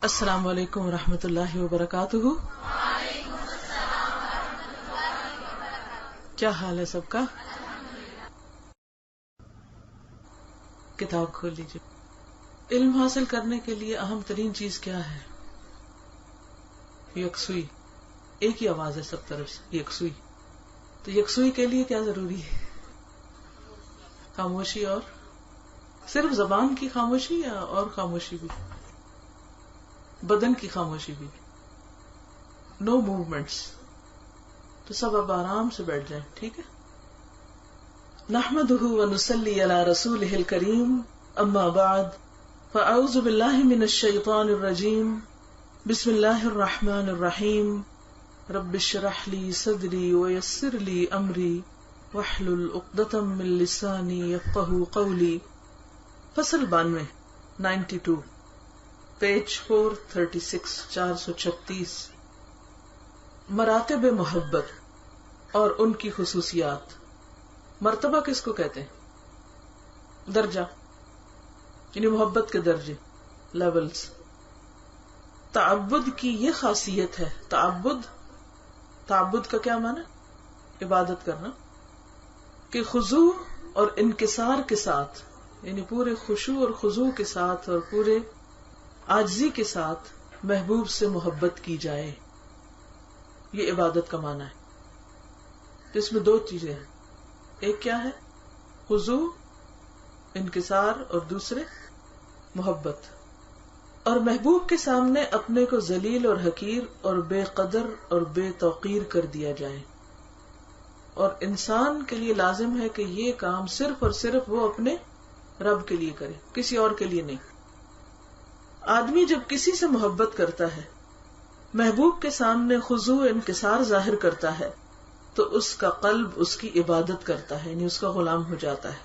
السلام علیکم ورحمۃ اللہ وبرکاتہ. کیا حال ہے سب کا؟ کتاب کھول لیجیے. علم حاصل کرنے کے لیے اہم ترین چیز کیا ہے؟ یکسوئی. ایک ہی آواز ہے سب طرف سے، یکسوئی. تو یکسوئی کے لیے کیا ضروری ہے؟ خاموشی. اور صرف زبان کی خاموشی یا اور خاموشی بھی؟ بدن کی خاموشی بھی. نو موومنٹس. تو سب اب آرام سے بیٹھ جائیں، ٹھیک ہے؟ نحمده ونصلي على رسوله الكريم، اما بعد فاعوذ بالله من الشيطان الرجيم. بسم الله الرحمن الرحيم. رب اشرح لي صدري ويسر لي امري واحلل عقدة من لساني يفقهوا قولي. فصل 92 92 پیج 436 436. مراتب محبت اور ان کی خصوصیات. مرتبہ کس کو کہتے ہیں؟ درجہ، یعنی محبت کے درجے، لیولز. تعبد کی یہ خاصیت ہے. تعبد کا کیا معنی؟ عبادت کرنا. کہ خضوع اور انکسار کے ساتھ، یعنی پورے خشوع اور خضوع کے ساتھ اور پورے عاجزی کے ساتھ محبوب سے محبت کی جائے. یہ عبادت کا معنی ہے. اس میں دو چیزیں ہیں. ایک کیا ہے؟ خضوع، انکسار، اور دوسرے محبت. اور محبوب کے سامنے اپنے کو ذلیل اور حقیر اور بے قدر اور بے توقیر کر دیا جائے. اور انسان کے لیے لازم ہے کہ یہ کام صرف اور صرف وہ اپنے رب کے لیے کرے، کسی اور کے لیے نہیں. آدمی جب کسی سے محبت کرتا ہے، محبوب کے سامنے خضوع انکسار ظاہر کرتا ہے، تو اس کا قلب اس کی عبادت کرتا ہے، یعنی اس کا غلام ہو جاتا ہے.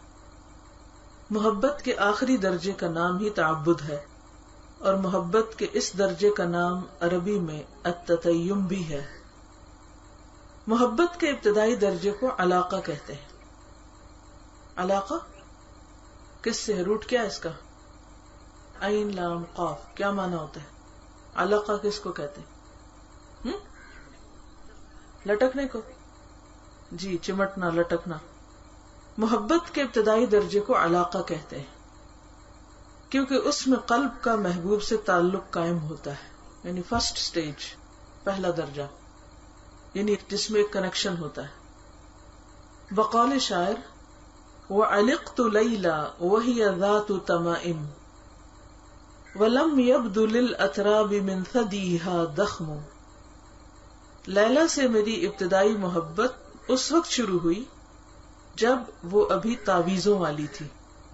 محبت کے آخری درجے کا نام ہی تعبد ہے، اور محبت کے اس درجے کا نام عربی میں التطیم بھی ہے. محبت کے ابتدائی درجے کو علاقہ کہتے ہیں. علاقہ کس سے ہے؟ روٹ کیا ہے اس کا؟ عین لام قاف. کیا معنی ہوتا ہے؟ علاقہ کس کو کہتے ہیں؟ لٹکنے کو. جی، چمٹنا، لٹکنا. محبت کے ابتدائی درجے کو علاقہ کہتے ہیں کیونکہ اس میں قلب کا محبوب سے تعلق قائم ہوتا ہے، یعنی فرسٹ سٹیج، پہلا درجہ، یعنی جس میں ایک کنیکشن ہوتا ہے. بقول شاعر: وعلقت لیلا وہی ذات تمائم ولم يبد للاتراب من ثدیها دخم. لیلا سے میری ابتدائی محبت اس وقت شروع ہوئی جب وہ ابھی تعویذوں والی تھی.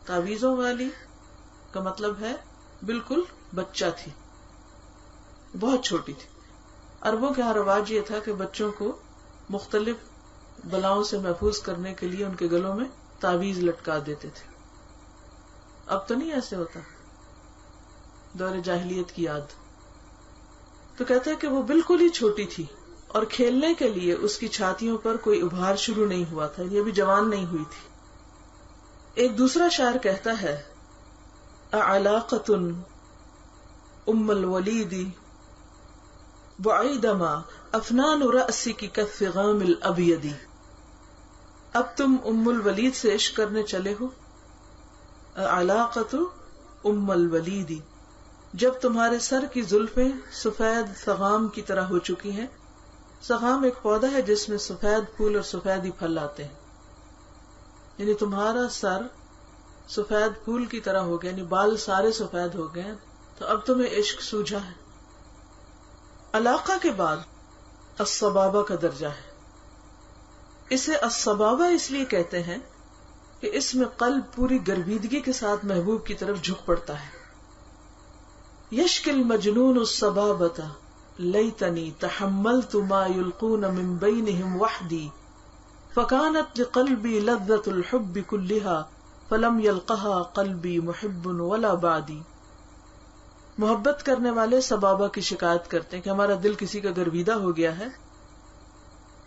تعویذوں والی کا مطلب ہے بالکل بچہ تھی، بہت چھوٹی تھی. عربوں کے یہاں رواج یہ تھا کہ بچوں کو مختلف بلاؤں سے محفوظ کرنے کے لیے ان کے گلوں میں تعویذ لٹکا دیتے تھے. اب تو نہیں ایسے ہوتا، دور جاہلیت کی یاد. تو کہتے ہیں کہ وہ بالکل ہی چھوٹی تھی اور کھیلنے کے لیے اس کی چھاتیوں پر کوئی ابھار شروع نہیں ہوا تھا، یہ بھی جوان نہیں ہوئی تھی. ایک دوسرا شاعر کہتا ہے: اعلاقۃ ام الولید بعیدما افنان رأسک کالثغام الابید. اب تم ام الولید سے عشق کرنے چلے ہو. اعلاقۃ ام الولید، جب تمہارے سر کی زلفیں سفید سغام کی طرح ہو چکی ہیں. سغام ایک پودا ہے جس میں سفید پھول اور سفید ہی پھل آتے ہیں، یعنی تمہارا سر سفید پھول کی طرح ہو گیا، یعنی بال سارے سفید ہو گئے، تو اب تمہیں عشق سوجھا ہے. علاقہ کے بعد الصبابہ کا درجہ ہے. اسے الصبابہ اس لیے کہتے ہیں کہ اس میں قلب پوری گرویدگی کے ساتھ محبوب کی طرف جھک پڑتا ہے. یشکی المجنون الصبابۃ لیتنی تحملت ما یلقون من بینہم وحدی فکانت لقلبی لذۃ الحب کلها فلم یلقها قلبی محب ولا بعدی. محبت کرنے والے صبابہ کی شکایت کرتے ہیں کہ ہمارا دل کسی کا گرویدہ ہو گیا ہے،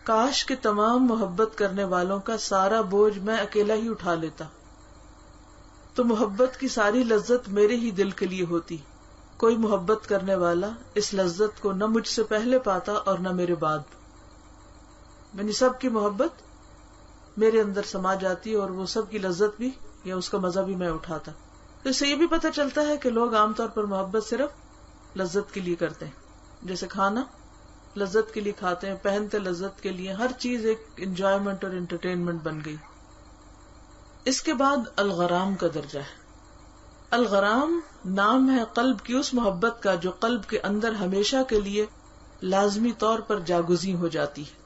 کاش کہ تمام محبت کرنے والوں کا سارا بوجھ میں اکیلا ہی اٹھا لیتا، تو محبت کی ساری لذت میرے ہی دل کے لیے ہوتی، کوئی محبت کرنے والا اس لذت کو نہ مجھ سے پہلے پاتا اور نہ میرے بعد. یعنی سب کی محبت میرے اندر سما جاتی اور وہ سب کی لذت بھی یا اس کا مزہ بھی میں اٹھاتا. تو اس سے یہ بھی پتہ چلتا ہے کہ لوگ عام طور پر محبت صرف لذت کے لیے کرتے ہیں. جیسے کھانا لذت کے لیے کھاتے ہیں، پہنتے لذت کے لیے، ہر چیز ایک انجوائمنٹ اور انٹرٹینمنٹ بن گئی. اس کے بعد الغرام کا درجہ ہے. الغرام نام ہے قلب کی اس محبت کا جو قلب کے اندر ہمیشہ کے لیے لازمی طور پر جاگزیں ہو جاتی ہے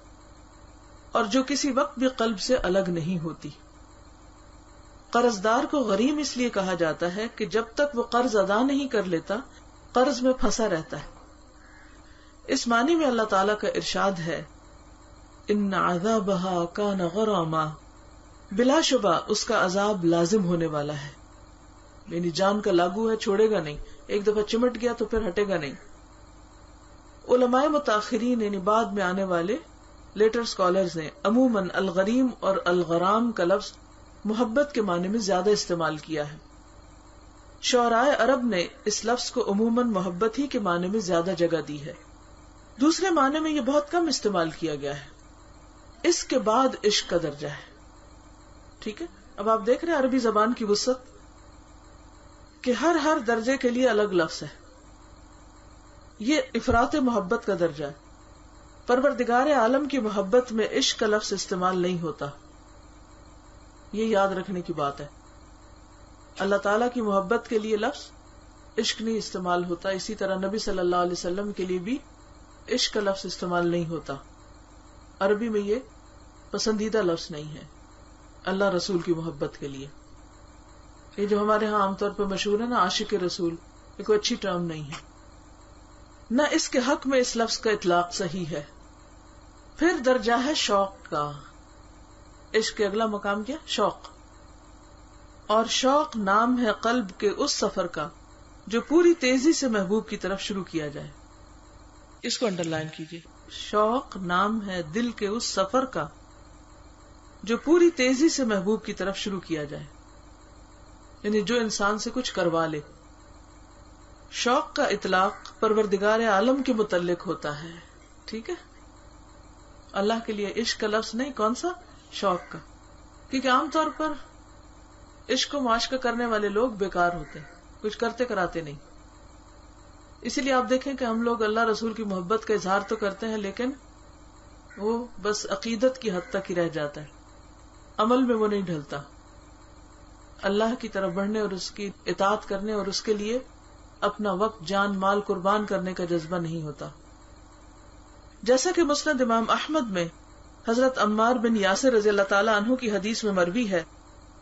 اور جو کسی وقت بھی قلب سے الگ نہیں ہوتی. قرضدار کو غریم اس لیے کہا جاتا ہے کہ جب تک وہ قرض ادا نہیں کر لیتا قرض میں پھنسا رہتا ہے. اس معنی میں اللہ تعالیٰ کا ارشاد ہے ان عذابها کان غراما، بلا شبہ اس کا عذاب لازم ہونے والا ہے. یعنی جان کا لاگو ہے، چھوڑے گا نہیں، ایک دفعہ چمٹ گیا تو پھر ہٹے گا نہیں. علماء متاخرین یعنی بعد میں آنے والے لیٹر اسکالرز نے عموماً الغریم اور الغرام کا لفظ محبت کے معنی میں زیادہ استعمال کیا ہے. شعراء عرب نے اس لفظ کو عموماً محبت ہی کے معنی میں زیادہ جگہ دی ہے. دوسرے معنی میں یہ بہت کم استعمال کیا گیا ہے. اس کے بعد عشق کا درجہ ہے. ٹھیک ہے، اب آپ دیکھ رہے ہیں عربی زبان کی وسعت کہ ہر درجے کے لیے الگ لفظ ہے. یہ افراط محبت کا درجہ ہے. پروردگار عالم کی محبت میں عشق کا لفظ استعمال نہیں ہوتا، یہ یاد رکھنے کی بات ہے. اللہ تعالیٰ کی محبت کے لیے لفظ عشق نہیں استعمال ہوتا. اسی طرح نبی صلی اللہ علیہ وسلم کے لیے بھی عشق کا لفظ استعمال نہیں ہوتا. عربی میں یہ پسندیدہ لفظ نہیں ہے اللہ رسول کی محبت کے لیے. یہ جو ہمارے ہاں عام طور پہ مشہور ہے نا عاشق رسول، یہ کوئی اچھی ٹرم نہیں ہے، نہ اس کے حق میں اس لفظ کا اطلاق صحیح ہے. پھر درجہ ہے شوق کا. عشق کے اگلا مقام کیا؟ شوق. اور شوق نام ہے قلب کے اس سفر کا جو پوری تیزی سے محبوب کی طرف شروع کیا جائے. اس کو انڈر لائن کیجیے. شوق نام ہے دل کے اس سفر کا جو پوری تیزی سے محبوب کی طرف شروع کیا جائے، یعنی جو انسان سے کچھ کروا لے. شوق کا اطلاق پروردگار عالم کے متعلق ہوتا ہے. ٹھیک ہے، اللہ کے لیے عشق کا لفظ نہیں. کون سا؟ شوق کا. کیونکہ عام طور پر عشق و معاشقہ کرنے والے لوگ بیکار ہوتے ہیں، کچھ کرتے کراتے نہیں. اسی لیے آپ دیکھیں کہ ہم لوگ اللہ رسول کی محبت کا اظہار تو کرتے ہیں لیکن وہ بس عقیدت کی حد تک ہی رہ جاتا ہے، عمل میں وہ نہیں ڈھلتا. اللہ کی طرف بڑھنے اور اس کی اطاعت کرنے اور اس کے لیے اپنا وقت جان مال قربان کرنے کا جذبہ نہیں ہوتا. جیسا کہ مسند امام احمد میں حضرت عمار بن یاسر رضی اللہ تعالیٰ عنہ کی حدیث میں مروی ہے،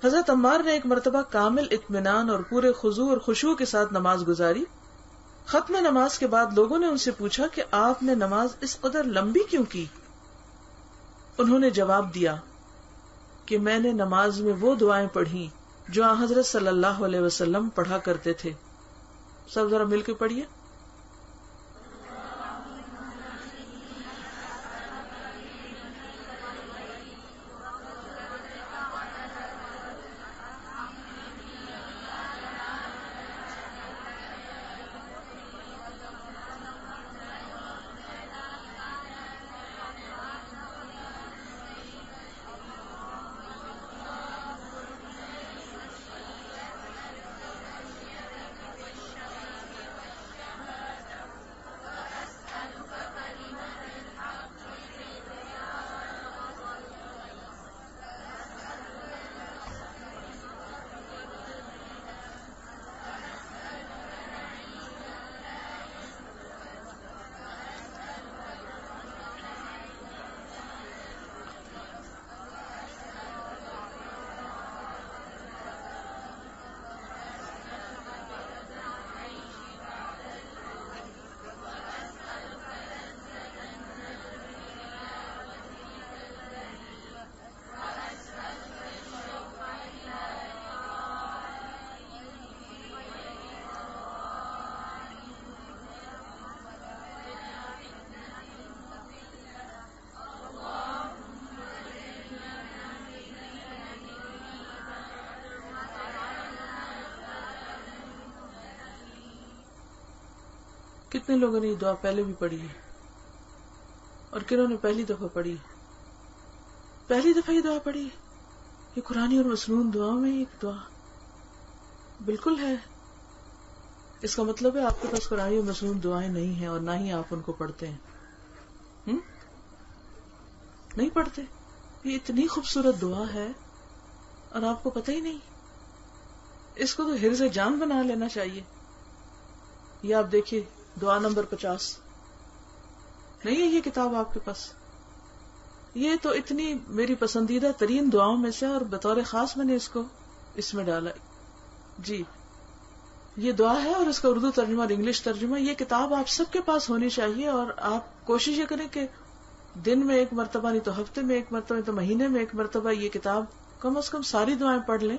حضرت عمار نے ایک مرتبہ کامل اطمینان اور پورے خضوع اور خشوع کے ساتھ نماز گزاری. ختم نماز کے بعد لوگوں نے ان سے پوچھا کہ آپ نے نماز اس قدر لمبی کیوں کی؟ انہوں نے جواب دیا کہ میں نے نماز میں وہ دعائیں پڑھی جو حضرت صلی اللہ علیہ وسلم پڑھا کرتے تھے. سب ذرا مل کے پڑھیے. کتنے لوگوں نے یہ دعا پہلے بھی پڑھی ہے اور کنہوں نے پہلی دفعہ پڑھی ہے؟ پہلی دفعہ یہ دعا پڑھی ہے؟ یہ قرآنی اور مسنون دعاؤں میں ایک دعا بالکل ہے. اس کا مطلب ہے آپ کے پاس قرآنی اور مسنون دعائیں نہیں ہیں اور نہ ہی آپ ان کو پڑھتے ہیں. نہیں پڑھتے. یہ اتنی خوبصورت دعا ہے اور آپ کو پتہ ہی نہیں. اس کو تو حرز جان بنا لینا چاہیے. یہ آپ دیکھیے دعا نمبر 50 نہیں ہے یہ کتاب آپ کے پاس. یہ تو اتنی میری پسندیدہ ترین دعاؤں میں سے اور بطور خاص میں نے اس کو اس میں ڈالا. جی یہ دعا ہے اور اس کا اردو ترجمہ اور انگلش ترجمہ. یہ کتاب آپ سب کے پاس ہونی چاہیے اور آپ کوشش یہ کریں کہ دن میں ایک مرتبہ نہیں تو ہفتے میں ایک مرتبہ نہیں تو مہینے میں ایک مرتبہ یہ کتاب کم از کم ساری دعائیں پڑھ لیں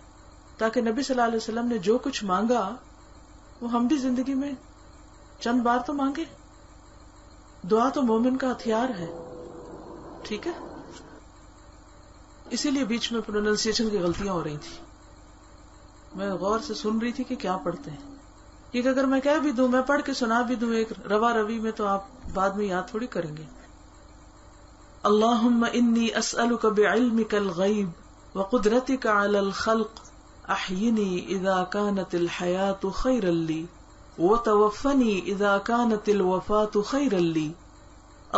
تاکہ نبی صلی اللہ علیہ وسلم نے جو کچھ مانگا وہ ہم بھی زندگی میں چند بار تو مانگے. دعا تو مومن کا ہتھیار ہے. ٹھیک ہے. اسی لیے بیچ میں پروننسیشن کی غلطیاں ہو رہی تھی. میں غور سے سن رہی تھی کہ کیا پڑھتے ہیں کیونکہ اگر میں کہہ بھی دوں میں پڑھ کے سنا بھی دوں ایک روا روی میں تو آپ بعد میں یاد تھوڑی کریں گے. اللہم انی اسألک بعلمک الغیب وقدرتک علی الخلق احینی اذا کانت الحیات خیرا لی وتوفنی اذا کانت الوفاة خیرا لی.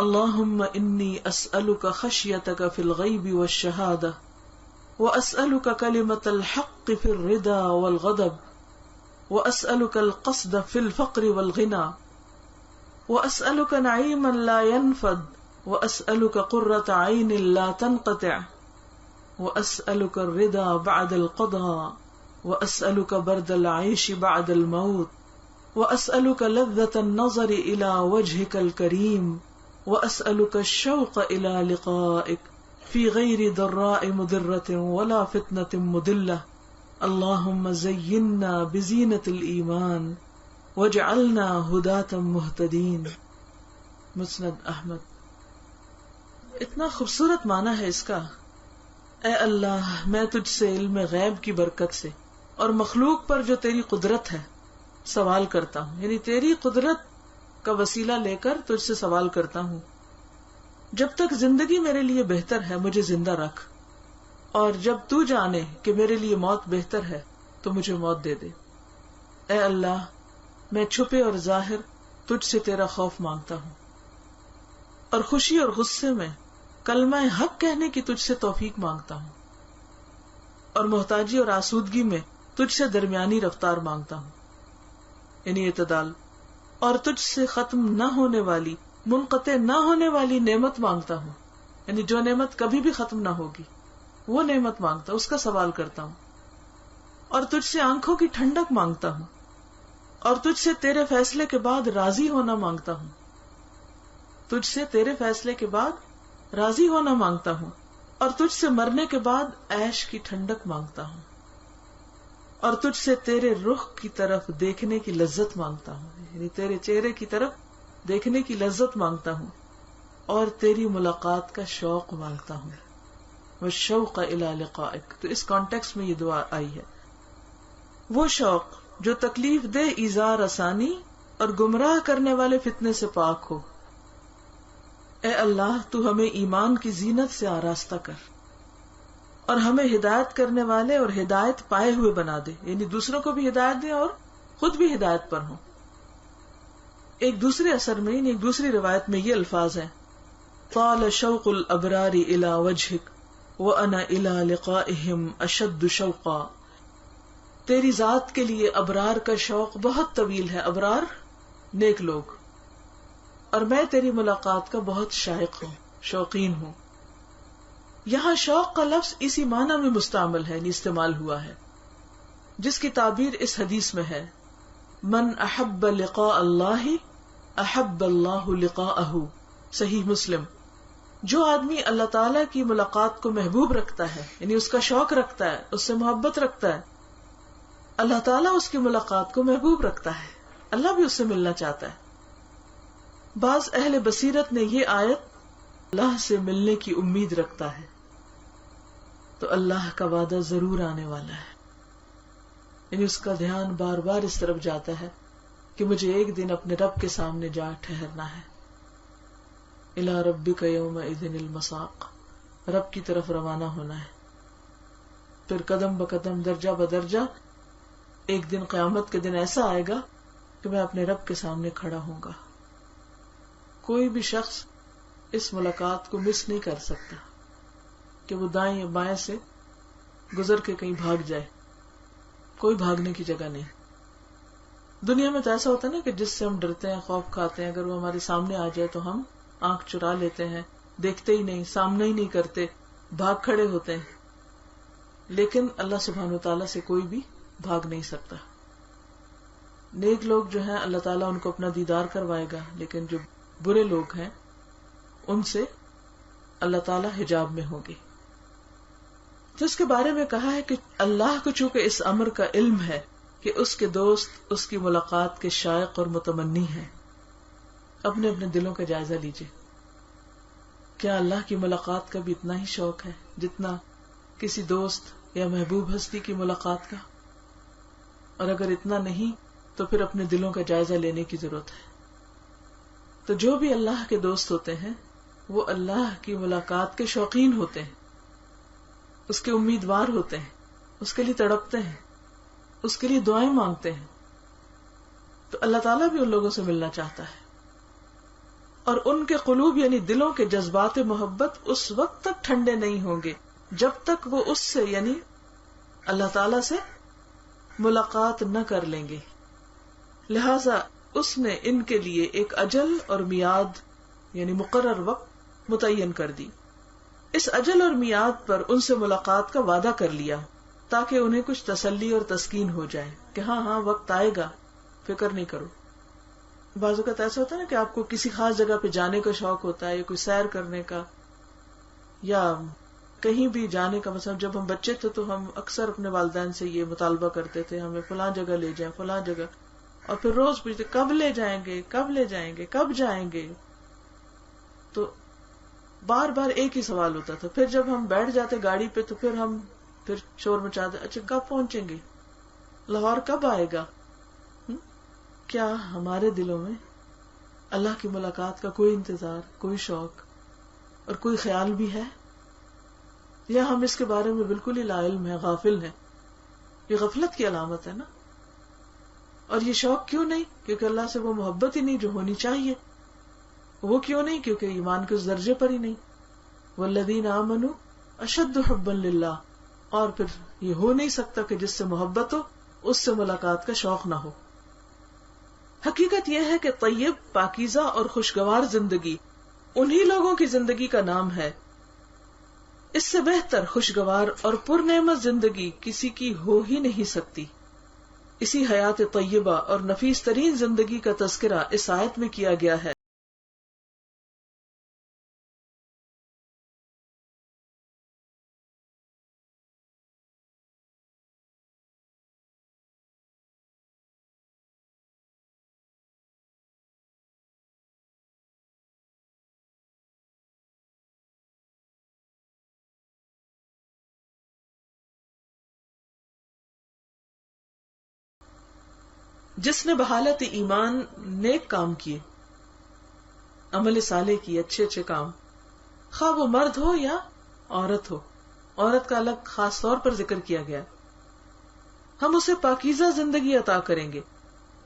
اللہم انی اسألک خشیتک فی الغیب والشہادہ واسألک کلمۃ الحق فی الرضا والغضب واسألک القصد فی الفقر والغنى واسألک نعیما لا ينفد واسألک قرۃ عین لا تنقطع واسألک الرضا بعد القضاء واسألک برد العیش بعد الموت واسألک لذة النظر الى وجهک الکریم واسألک الشوق الى لقائک فی غیر ضراء مضرة ولا فتنة مضلة. اللہم زیننا بزینة الایمان واجعلنا ہداة مہتدین. مسند احمد. اتنا خوبصورت معنی ہے اس کا. اے اللہ میں تجھ سے علم غیب کی برکت سے اور مخلوق پر جو تیری قدرت ہے سوال کرتا ہوں. یعنی تیری قدرت کا وسیلہ لے کر تجھ سے سوال کرتا ہوں. جب تک زندگی میرے لیے بہتر ہے مجھے زندہ رکھ اور جب تو جانے کہ میرے لیے موت بہتر ہے تو مجھے موت دے دے. اے اللہ میں چھپے اور ظاہر تجھ سے تیرا خوف مانگتا ہوں اور خوشی اور غصے میں کلمہ حق کہنے کی تجھ سے توفیق مانگتا ہوں اور محتاجی اور آسودگی میں تجھ سے درمیانی رفتار مانگتا ہوں یعنی اعتدال. اور تجھ سے ختم نہ ہونے والی منقطع نہ ہونے والی نعمت مانگتا ہوں یعنی جو نعمت کبھی بھی ختم نہ ہوگی وہ نعمت مانگتا ہوں اس کا سوال کرتا ہوں. اور تجھ سے آنکھوں کی ٹھنڈک مانگتا ہوں اور تجھ سے تیرے فیصلے کے بعد راضی ہونا مانگتا ہوں. تجھ سے تیرے فیصلے کے بعد راضی ہونا مانگتا ہوں اور تجھ سے مرنے کے بعد عیش کی ٹھنڈک مانگتا ہوں اور تجھ سے تیرے رخ کی طرف دیکھنے کی لذت مانگتا ہوں یعنی تیرے چہرے کی طرف دیکھنے کی لذت مانگتا ہوں اور تیری ملاقات کا شوق مانگتا ہوں. والشوق الی لقائک. تو اس کانٹیکس میں یہ دعا آئی ہے. وہ شوق جو تکلیف دہ ایذا رسانی اور گمراہ کرنے والے فتنے سے پاک ہو. اے اللہ تو ہمیں ایمان کی زینت سے آراستہ کر اور ہمیں ہدایت کرنے والے اور ہدایت پائے ہوئے بنا دے یعنی دوسروں کو بھی ہدایت دے اور خود بھی ہدایت پر ہوں. ایک دوسرے اثر میں ایک دوسری روایت میں یہ الفاظ ہیں طال شوق الابرار الى وجهك وانا الى لقائهم اشد شوقا. تیری ذات کے لیے ابرار کا شوق بہت طویل ہے. ابرار نیک لوگ. اور میں تیری ملاقات کا بہت شائق ہوں شوقین ہوں. یہاں شوق کا لفظ اسی معنی میں مستعمل ہے یعنی استعمال ہوا ہے جس کی تعبیر اس حدیث میں ہے من احب لقاء اللہ احب اللہ لقاءہ. صحیح مسلم. جو آدمی اللہ تعالیٰ کی ملاقات کو محبوب رکھتا ہے یعنی اس کا شوق رکھتا ہے اس سے محبت رکھتا ہے اللہ تعالیٰ اس کی ملاقات کو محبوب رکھتا ہے. اللہ بھی اس سے ملنا چاہتا ہے. بعض اہل بصیرت نے یہ آیت اللہ سے ملنے کی امید رکھتا ہے تو اللہ کا وعدہ ضرور آنے والا ہے یعنی اس کا دھیان بار بار اس طرف جاتا ہے کہ مجھے ایک دن اپنے رب کے سامنے جا ٹھہرنا ہے. الی ربک یومئذ المساق، رب کی طرف روانہ ہونا ہے. پھر قدم بقدم درجہ بدرجہ ایک دن قیامت کے دن ایسا آئے گا کہ میں اپنے رب کے سامنے کھڑا ہوں گا. کوئی بھی شخص اس ملاقات کو مس نہیں کر سکتا کہ وہ دائیں یا بائیں سے گزر کے کہیں بھاگ جائے. کوئی بھاگنے کی جگہ نہیں. دنیا میں تو ایسا ہوتا ہے نا کہ جس سے ہم ڈرتے ہیں، خوف کھاتے ہیں، اگر وہ ہمارے سامنے آ جائے تو ہم آنکھ چرا لیتے ہیں، دیکھتے ہی نہیں، سامنے ہی نہیں کرتے، بھاگ کھڑے ہوتے ہیں. لیکن اللہ سبحانہ وتعالیٰ سے کوئی بھی بھاگ نہیں سکتا. نیک لوگ جو ہیں اللہ تعالیٰ ان کو اپنا دیدار کروائے گا، لیکن جو برے لوگ ہیں ان سے اللہ تعالیٰ حجاب میں ہوں گے. تو اس کے بارے میں کہا ہے کہ اللہ کو چونکہ اس امر کا علم ہے کہ اس کے دوست اس کی ملاقات کے شائق اور متمنی ہیں. اپنے اپنے دلوں کا جائزہ لیجئے. کیا اللہ کی ملاقات کا بھی اتنا ہی شوق ہے جتنا کسی دوست یا محبوب ہستی کی ملاقات کا؟ اور اگر اتنا نہیں تو پھر اپنے دلوں کا جائزہ لینے کی ضرورت ہے. تو جو بھی اللہ کے دوست ہوتے ہیں وہ اللہ کی ملاقات کے شوقین ہوتے ہیں، اس کے امیدوار ہوتے ہیں، اس کے لیے تڑپتے ہیں، اس کے لیے دعائیں مانگتے ہیں. تو اللہ تعالیٰ بھی ان لوگوں سے ملنا چاہتا ہے. اور ان کے قلوب یعنی دلوں کے جذبات محبت اس وقت تک ٹھنڈے نہیں ہوں گے جب تک وہ اس سے یعنی اللہ تعالیٰ سے ملاقات نہ کر لیں گے. لہذا اس نے ان کے لیے ایک اجل اور میعاد یعنی مقرر وقت متعین کر دی. اس اجل اور میعاد پر ان سے ملاقات کا وعدہ کر لیا تاکہ انہیں کچھ تسلی اور تسکین ہو جائے کہ ہاں وقت آئے گا، فکر نہیں کرو. بعض اوقات ایسا ہوتا ہے نا کہ آپ کو کسی خاص جگہ پہ جانے کا شوق ہوتا ہے، یا کوئی سیر کرنے کا یا کہیں بھی جانے کا. مثلا جب ہم بچے تھے تو ہم اکثر اپنے والدین سے یہ مطالبہ کرتے تھے ہمیں فلاں جگہ لے جائیں، فلاں جگہ، اور پھر روز پوچھتے کب لے جائیں گے، کب لے جائیں گے، کب جائیں گے. تو بار بار ایک ہی سوال ہوتا تھا. پھر جب ہم بیٹھ جاتے گاڑی پہ تو پھر ہم شور مچاتے، اچھا کب پہنچیں گے، لاہور کب آئے گا. کیا ہمارے دلوں میں اللہ کی ملاقات کا کوئی انتظار، کوئی شوق اور کوئی خیال بھی ہے؟ یا ہم اس کے بارے میں بالکل ہی لا علم ہے، غافل ہیں؟ یہ غفلت کی علامت ہے نا. اور یہ شوق کیوں نہیں؟ کیونکہ اللہ سے وہ محبت ہی نہیں جو ہونی چاہیے. وہ کیوں نہیں؟ کیونکہ ایمان کے اس درجے پر ہی نہیں. والذین آمنوا اشد حبا للہ. اور پھر یہ ہو نہیں سکتا کہ جس سے محبت ہو اس سے ملاقات کا شوق نہ ہو. حقیقت یہ ہے کہ طیب، پاکیزہ اور خوشگوار زندگی انہی لوگوں کی زندگی کا نام ہے. اس سے بہتر، خوشگوار اور پر نعمت زندگی کسی کی ہو ہی نہیں سکتی. اسی حیات طیبہ اور نفیس ترین زندگی کا تذکرہ اس آیت میں کیا گیا ہے. جس نے بحالت ایمان نیک کام کیے، عمل صالح کی، اچھے اچھے کام، خواہ وہ مرد ہو یا عورت ہو. عورت کا الگ خاص طور پر ذکر کیا گیا. ہم اسے پاکیزہ زندگی عطا کریں گے.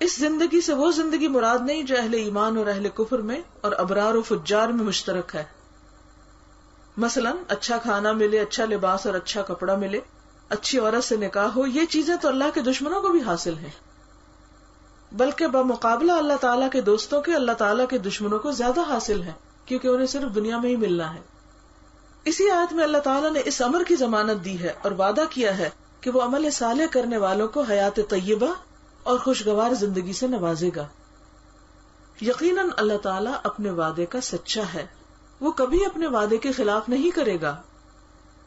اس زندگی سے وہ زندگی مراد نہیں جو اہل ایمان اور اہل کفر میں اور ابرار و فجار میں مشترک ہے. مثلا اچھا کھانا ملے، اچھا لباس اور اچھا کپڑا ملے، اچھی عورت سے نکاح ہو، یہ چیزیں تو اللہ کے دشمنوں کو بھی حاصل ہیں، بلکہ بمقابلہ اللہ تعالیٰ کے دوستوں کے اللہ تعالیٰ کے دشمنوں کو زیادہ حاصل ہے، کیونکہ انہیں صرف دنیا میں ہی ملنا ہے. اسی آیت میں اللہ تعالیٰ نے اس امر کی ضمانت دی ہے اور وعدہ کیا ہے کہ وہ عمل صالح کرنے والوں کو حیات طیبہ اور خوشگوار زندگی سے نوازے گا. یقیناً اللہ تعالیٰ اپنے وعدے کا سچا ہے، وہ کبھی اپنے وعدے کے خلاف نہیں کرے گا.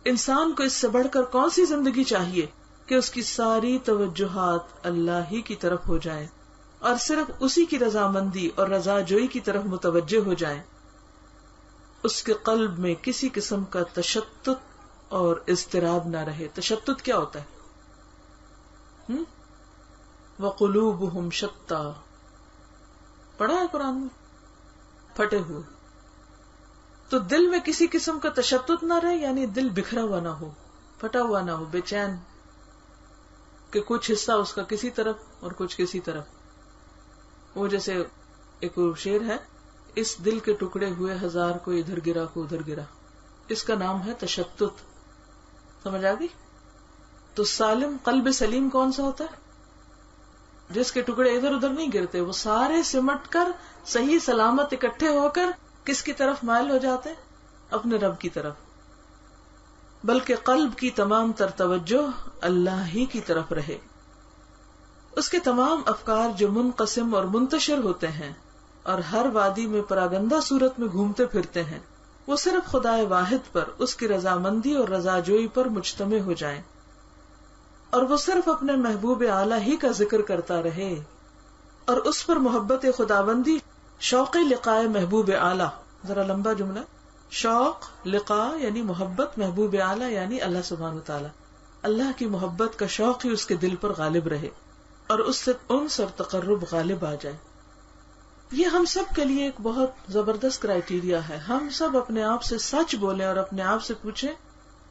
انسان کو اس سے بڑھ کر کون سی زندگی چاہیے کہ اس کی ساری توجہات اللہ ہی کی طرف ہو جائیں اور صرف اسی کی رضامندی اور رضا جوئی کی طرف متوجہ ہو جائیں. اس کے قلب میں کسی قسم کا تشتت اور اضطراب نہ رہے. تشتت کیا ہوتا ہے؟ وَقُلُوبُهُمْ شَتَّى، پڑھا ہے قرآن میں, پھٹے ہوئے. تو دل میں کسی قسم کا تشدد نہ رہے, یعنی دل بکھرا ہوا نہ ہو, پھٹا ہوا نہ ہو, بے چین کہ کچھ حصہ اس کا کسی طرف اور کچھ کسی طرف. وہ جیسے ایک شعر ہے, اس دل کے ٹکڑے ہوئے ہزار, کو ادھر گرا کو ادھر گرا. اس کا نام ہے تشتت. سمجھ آ گئی؟ تو سالم قلب سلیم کون سا ہوتا ہے؟ جس کے ٹکڑے ادھر ادھر نہیں گرتے, وہ سارے سمٹ کر صحیح سلامت اکٹھے ہو کر کس کی طرف مائل ہو جاتے ہیں؟ اپنے رب کی طرف. بلکہ قلب کی تمام تر توجہ اللہ ہی کی طرف رہے. اس کے تمام افکار جو منقسم اور منتشر ہوتے ہیں اور ہر وادی میں پراگندہ صورت میں گھومتے پھرتے ہیں, وہ صرف خدائے واحد پر, اس کی رضامندی اور رضا جوئی پر مجتمع ہو جائیں, اور وہ صرف اپنے محبوب اعلیٰ ہی کا ذکر کرتا رہے, اور اس پر محبت خداوندی, شوق لقاء محبوب اعلیٰ. ذرا لمبا جملہ, شوق لقاء یعنی محبت, محبوب اعلیٰ یعنی اللہ سبحانہ وتعالی, اللہ کی محبت کا شوق ہی اس کے دل پر غالب رہے اور اس سے انس اور تقرب غالب آ جائے. یہ ہم سب کے لیے ایک بہت زبردست کرائیٹیریا ہے. ہم سب اپنے آپ سے سچ بولیں اور اپنے آپ سے پوچھیں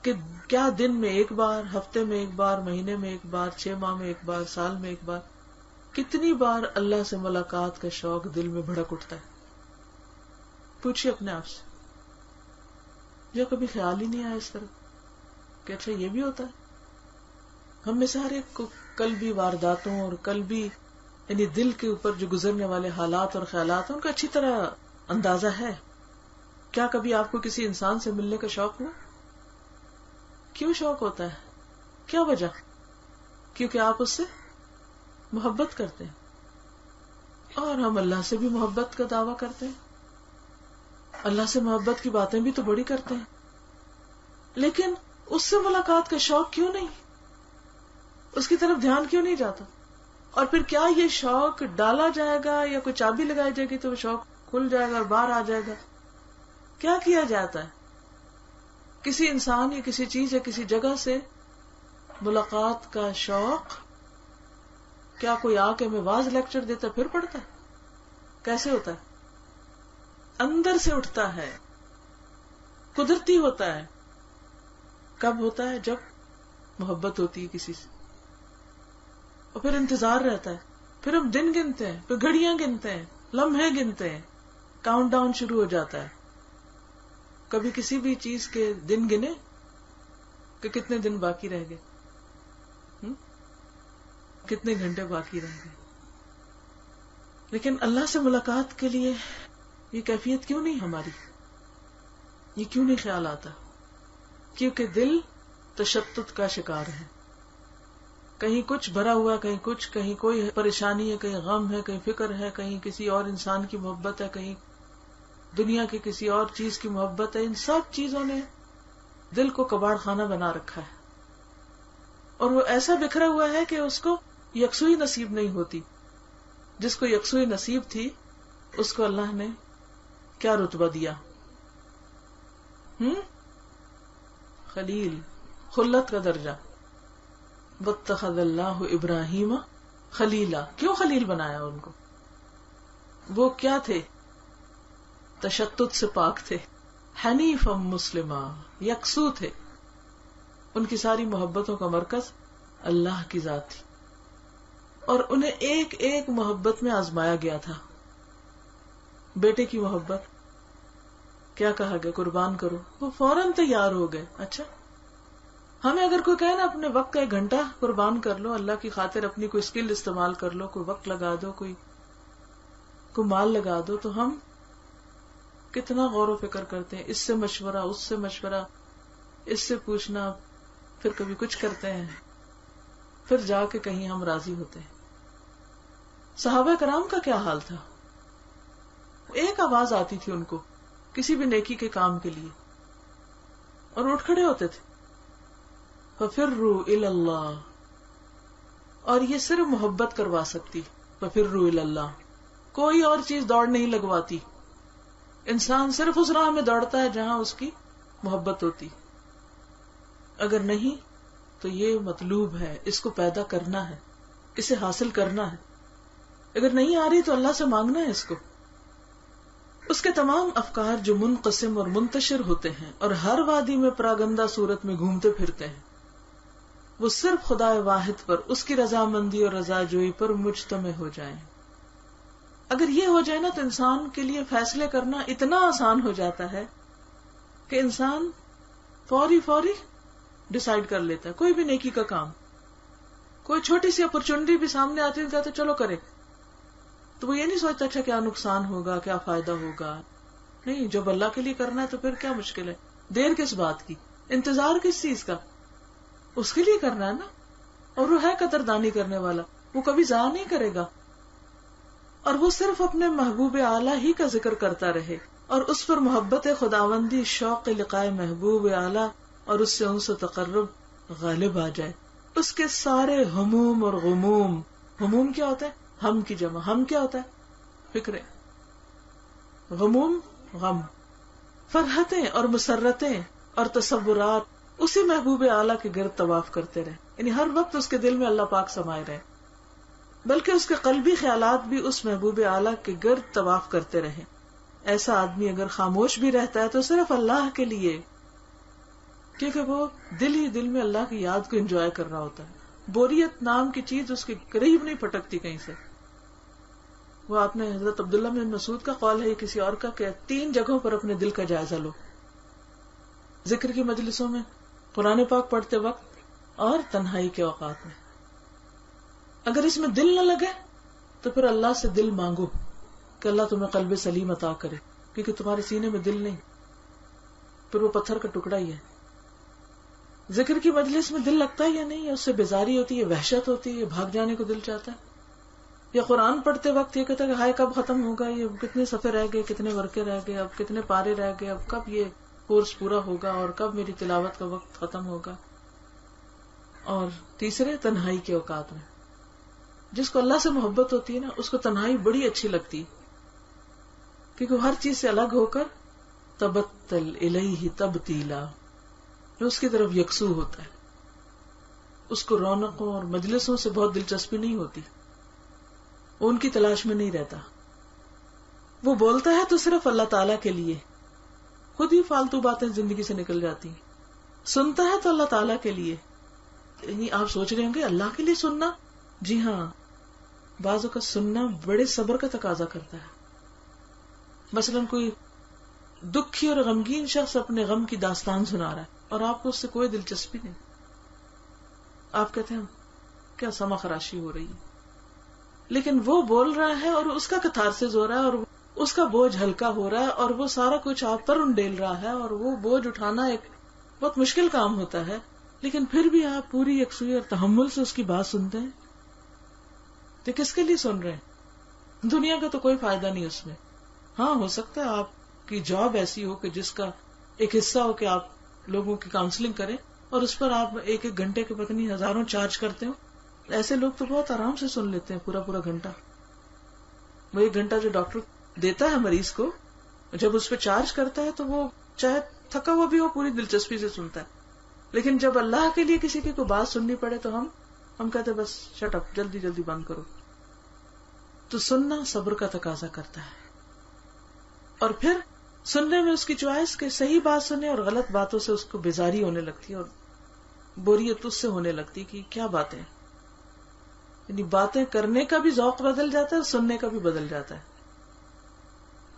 کہ کیا دن میں ایک بار, ہفتے میں ایک بار, مہینے میں ایک بار, 6 ماہ میں ایک بار, سال میں ایک بار, کتنی بار اللہ سے ملاقات کا شوق دل میں بھڑک اٹھتا ہے؟ پوچھیے اپنے آپ سے. جو کبھی خیال ہی نہیں آیا اس طرح کہ اچھا یہ بھی ہوتا ہے؟ ہم میں سے ہر ایک کو قلبی وارداتوں اور قلبی یعنی دل کے اوپر جو گزرنے والے حالات اور خیالات ہیں ان کا اچھی طرح اندازہ ہے. کیا کبھی آپ کو کسی انسان سے ملنے کا شوق ہوا؟ کیوں شوق ہوتا ہے؟ کیا وجہ؟ کیونکہ آپ اس سے محبت کرتے ہیں, اور ہم اللہ سے بھی محبت کا دعویٰ کرتے ہیں, اللہ سے محبت کی باتیں بھی تو بڑی کرتے ہیں, لیکن اس سے ملاقات کا شوق کیوں نہیں؟ اس کی طرف دھیان کیوں نہیں جاتا؟ اور پھر کیا یہ شوق ڈالا جائے گا یا کوئی چابی لگائی جائے گی تو وہ شوق کھل جائے گا اور باہر آ جائے گا؟ کیا کیا جاتا ہے؟ کسی انسان یا کسی چیز یا کسی جگہ سے ملاقات کا شوق, کیا کوئی آ کے ہمیں واز لیکچر دیتا پھر پڑھتا ہے؟ کیسے ہوتا ہے؟ اندر سے اٹھتا ہے, قدرتی ہوتا ہے. کب ہوتا ہے؟ جب محبت ہوتی ہے کسی سے, اور پھر انتظار رہتا ہے, پھر ہم دن گنتے ہیں, پھر گھڑیاں گنتے ہیں, لمحے گنتے ہیں, کاؤنٹ ڈاؤن شروع ہو جاتا ہے. کبھی کسی بھی چیز کے دن گنے کہ کتنے دن باقی رہ گئے, کتنے گھنٹے باقی رہ گئے. لیکن اللہ سے ملاقات کے لیے یہ کیفیت کیوں نہیں ہماری؟ یہ کیوں نہیں خیال آتا؟ کیونکہ دل تشتت کا شکار ہے. کہیں کچھ بھرا ہوا, کہیں کچھ, کہیں کوئی پریشانی ہے, کہیں غم ہے, کہیں فکر ہے, کہیں کسی اور انسان کی محبت ہے, کہیں دنیا کی کسی اور چیز کی محبت ہے. ان سب چیزوں نے دل کو کباڑ خانہ بنا رکھا ہے, اور وہ ایسا بکھرا ہوا ہے کہ اس کو یکسوئی نصیب نہیں ہوتی. جس کو یکسوئی نصیب تھی اس کو اللہ نے کیا رتبہ دیا؟ خلیل, خلت کا درجہ. واتخذ اللہ ابراہیم خلیلا. کیوں خلیل بنایا ان کو؟ وہ کیا تھے؟ تشتت سے پاک تھے, حنیفا مسلما, یکسو تھے. ان کی ساری محبتوں کا مرکز اللہ کی ذات تھی, اور انہیں ایک ایک محبت میں آزمایا گیا تھا. بیٹے کی محبت, کیا کہا گیا؟ قربان کرو. وہ فوراً تیار ہو گئے. اچھا, ہمیں اگر کوئی کہے نا اپنے وقت کا 1 گھنٹہ قربان کر لو اللہ کی خاطر, اپنی کوئی اسکل استعمال کر لو, کوئی وقت لگا دو, کوئی مال لگا دو, تو ہم کتنا غور و فکر کرتے ہیں. اس سے مشورہ, اس سے مشورہ, اس سے پوچھنا, پھر کبھی کچھ کرتے ہیں, پھر جا کے کہیں ہم راضی ہوتے ہیں. صحابہ کرام کا کیا حال تھا؟ ایک آواز آتی تھی ان کو کسی بھی نیکی کے کام کے لیے, اور اٹھ کھڑے ہوتے تھے. فَفِرُّوا إِلَى اللَّهِ, اور یہ صرف محبت کروا سکتی. فَفِرُّوا إِلَى اللَّهِ, کوئی اور چیز دوڑ نہیں لگواتی. انسان صرف اس راہ میں دوڑتا ہے جہاں اس کی محبت ہوتی. اگر نہیں تو یہ مطلوب ہے, اس کو پیدا کرنا ہے, اسے حاصل کرنا ہے. اگر نہیں آ رہی تو اللہ سے مانگنا ہے اس کو. اس کے تمام افکار جو منقسم اور منتشر ہوتے ہیں اور ہر وادی میں پراگندہ صورت میں گھومتے پھرتے ہیں، وہ صرف خدا واحد پر، اس کی رضامندی اور رضا جوئی پر مجتمع ہو جائیں. اگر یہ ہو جائے نا تو انسان کے لیے فیصلے کرنا اتنا آسان ہو جاتا ہے کہ انسان فوری ڈیسائیڈ کر لیتا ہے. کوئی بھی نیکی کا کام، کوئی چھوٹی سی اپرچونٹی بھی سامنے آتی ہے، کہتے چلو کرے، تو وہ یہ نہیں سوچتا اچھا کیا نقصان ہوگا، کیا فائدہ ہوگا. نہیں، جب اللہ کے لیے کرنا ہے تو پھر کیا مشکل ہے؟ دیر کس بات کی، انتظار کس چیز کا؟ اس کے لیے کرنا ہے نا. اور وہ ہے قدردانی کرنے والا، وہ کبھی ضائع نہیں کرے گا. اور وہ صرف اپنے محبوب اعلیٰ ہی کا ذکر کرتا رہے اور اس پر محبت خداوندی، شوق لقائے محبوب اعلیٰ اور اس سے انس و تقرب غالب آ جائے. اس کے سارے ہموم اور غموم، ہموم کیا ہوتا ہے؟ ہم کی جمع. ہم کیا ہوتا ہے؟ فکریں. غموم غم، فرحتیں اور مسرتیں اور تصورات اسی محبوب اعلیٰ کے گرد طواف کرتے رہے. یعنی ہر وقت اس کے دل میں اللہ پاک سمائے رہے، بلکہ اس کے قلبی خیالات بھی اس محبوب اعلیٰ کے گرد طواف کرتے رہے. ایسا آدمی اگر خاموش بھی رہتا ہے تو صرف اللہ کے لیے، کیونکہ وہ دل ہی دل میں اللہ کی یاد کو انجوائے کر رہا ہوتا ہے. بوریت نام کی چیز اس کے قریب نہیں پھٹکتی کہیں سے. وہ آپ نے حضرت عبداللہ بن مسعود کا قول ہے، کسی اور کا، کہ 3 جگہوں پر اپنے دل کا جائزہ لو: ذکر کی مجلسوں میں، قرآن پاک پڑھتے وقت، اور تنہائی کے اوقات میں. اگر اس میں دل نہ لگے تو پھر اللہ سے دل مانگو کہ اللہ تمہیں قلب سلیم عطا کرے، کیونکہ تمہارے سینے میں دل نہیں، پھر وہ پتھر کا ٹکڑا ہی ہے. ذکر کی مجلس میں دل لگتا ہے یا نہیں، اس سے بیزاری ہوتی ہے، وحشت ہوتی ہے، بھاگ جانے کو دل چاہتا ہے. یا قرآن پڑھتے وقت یہ کہتا ہے کہ ہائے کب ختم ہوگا، یہ کتنے صفحے رہ گئے، کتنے ورقے رہ گئے، اب کتنے پارے رہ گئے، اب کب یہ کورس پورا ہوگا اور کب میری تلاوت کا وقت ختم ہوگا. اور تیسرے، تنہائی کے اوقات میں. جس کو اللہ سے محبت ہوتی ہے نا، اس کو تنہائی بڑی اچھی لگتی، کیونکہ وہ ہر چیز سے الگ ہو کر تبتل الیہ تبتیلا، جو اس کی طرف یکسو ہوتا ہے. اس کو رونقوں اور مجلسوں سے بہت دلچسپی نہیں ہوتی، وہ ان کی تلاش میں نہیں رہتا. وہ بولتا ہے تو صرف اللہ تعالی کے لیے، خود ہی فالتو باتیں زندگی سے نکل جاتی. سنتا ہے تو اللہ تعالی کے لیے. یعنی آپ سوچ رہے ہوں گے اللہ کے لیے سننا؟ جی ہاں، بعضوں کا سننا بڑے صبر کا تقاضا کرتا ہے. مثلا کوئی دکھی اور غمگین شخص اپنے غم کی داستان سنا رہا ہے اور آپ کو اس سے کوئی دلچسپی نہیں. آپ کہتے ہیں کیا سما خراشی ہو رہی ہے، لیکن وہ بول رہا ہے اور اس کا کتھارسس ہو رہا ہے اور اس کا بوجھ ہلکا ہو رہا ہے اور وہ سارا کچھ آپ پر انڈیل رہا ہے اور وہ بوجھ اٹھانا ایک بہت مشکل کام ہوتا ہے، لیکن پھر بھی آپ پوری یکسوئی اور تحمل سے اس کی بات سنتے ہیں. تو کس کے لیے سن رہے ہیں؟ دنیا کا تو کوئی فائدہ نہیں اس میں. ہاں، ہو سکتا ہے آپ کی جاب ایسی ہو کہ جس کا ایک حصہ ہو کہ آپ لوگوں کی کاؤنسلنگ کریں اور اس پر آپ 1-1 گھنٹے کے پتہ نہیں ہزاروں چارج کرتے ہو. ایسے لوگ تو بہت آرام سے سن لیتے ہیں پورا گھنٹہ. وہ 1 گھنٹہ جو ڈاکٹر دیتا ہے مریض کو، جب اس پہ چارج کرتا ہے تو وہ چاہے تھکا ہوا بھی ہو پوری دلچسپی سے سنتا ہے. لیکن جب اللہ کے لیے کسی کی کوئی بات سننی پڑے تو ہم کہتے بس شٹ اپ، جلدی بند کرو. تو سننا صبر کا تقاضا کرتا ہے. اور پھر سننے میں اس کی چوائس کہ صحیح بات سنے اور غلط باتوں سے اس کو بیزاری ہونے لگتی ہے اور بوریت اس سے ہونے لگتی کہ کیا باتیں. یعنی باتیں کرنے کا بھی ذوق بدل جاتا ہے اور سننے کا بھی بدل جاتا ہے.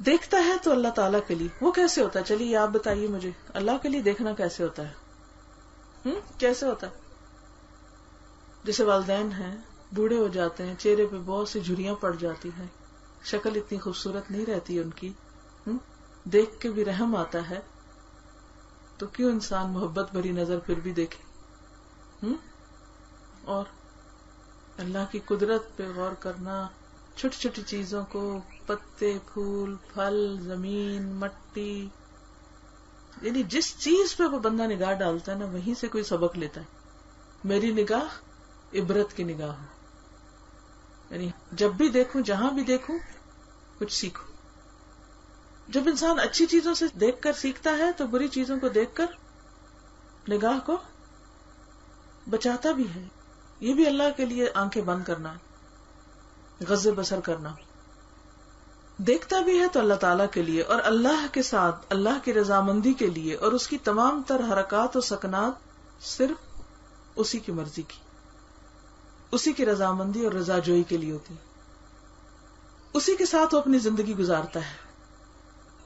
دیکھتا ہے تو اللہ تعالیٰ کے لیے. وہ کیسے ہوتا ہے؟ چلیے آپ بتائیے مجھے، اللہ کے لیے دیکھنا کیسے ہوتا ہے؟ کیسے ہوتا ہے؟ جیسے والدین ہیں، بوڑھے ہو جاتے ہیں، چہرے پہ بہت سی جھریاں پڑ جاتی ہیں، شکل اتنی خوبصورت نہیں رہتی ان کی، دیکھ کے بھی رحم آتا ہے، تو کیوں انسان محبت بھری نظر پھر بھی دیکھے؟ اور اللہ کی قدرت پہ غور کرنا، چھوٹی چھوٹی چیزوں کو، پتے، پھول، پھل، زمین، مٹی، یعنی جس چیز پہ وہ بندہ نگاہ ڈالتا ہے نا، وہیں سے کوئی سبق لیتا ہے. میری نگاہ عبرت کی نگاہ ہو، یعنی جب بھی دیکھوں، جہاں بھی دیکھوں، کچھ سیکھوں. جب انسان اچھی چیزوں سے دیکھ کر سیکھتا ہے تو بری چیزوں کو دیکھ کر نگاہ کو بچاتا بھی ہے. یہ بھی اللہ کے لیے آنکھیں بند کرنا ہے. غض بصر کرنا. دیکھتا بھی ہے تو اللہ تعالیٰ کے لیے اور اللہ کے ساتھ اللہ کی رضامندی کے لیے، اور اس کی تمام تر حرکات و سکنات صرف اسی کی مرضی کی، اسی کی رضامندی اور رضا جوئی کے لیے ہوتی. اسی کے ساتھ وہ اپنی زندگی گزارتا ہے،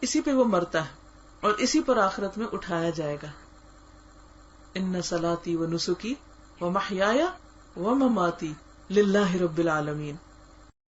اسی پہ وہ مرتا ہے اور اسی پر آخرت میں اٹھایا جائے گا. ان صلاتی و نسکی و محیایا و مماتی للہ رب العالمین.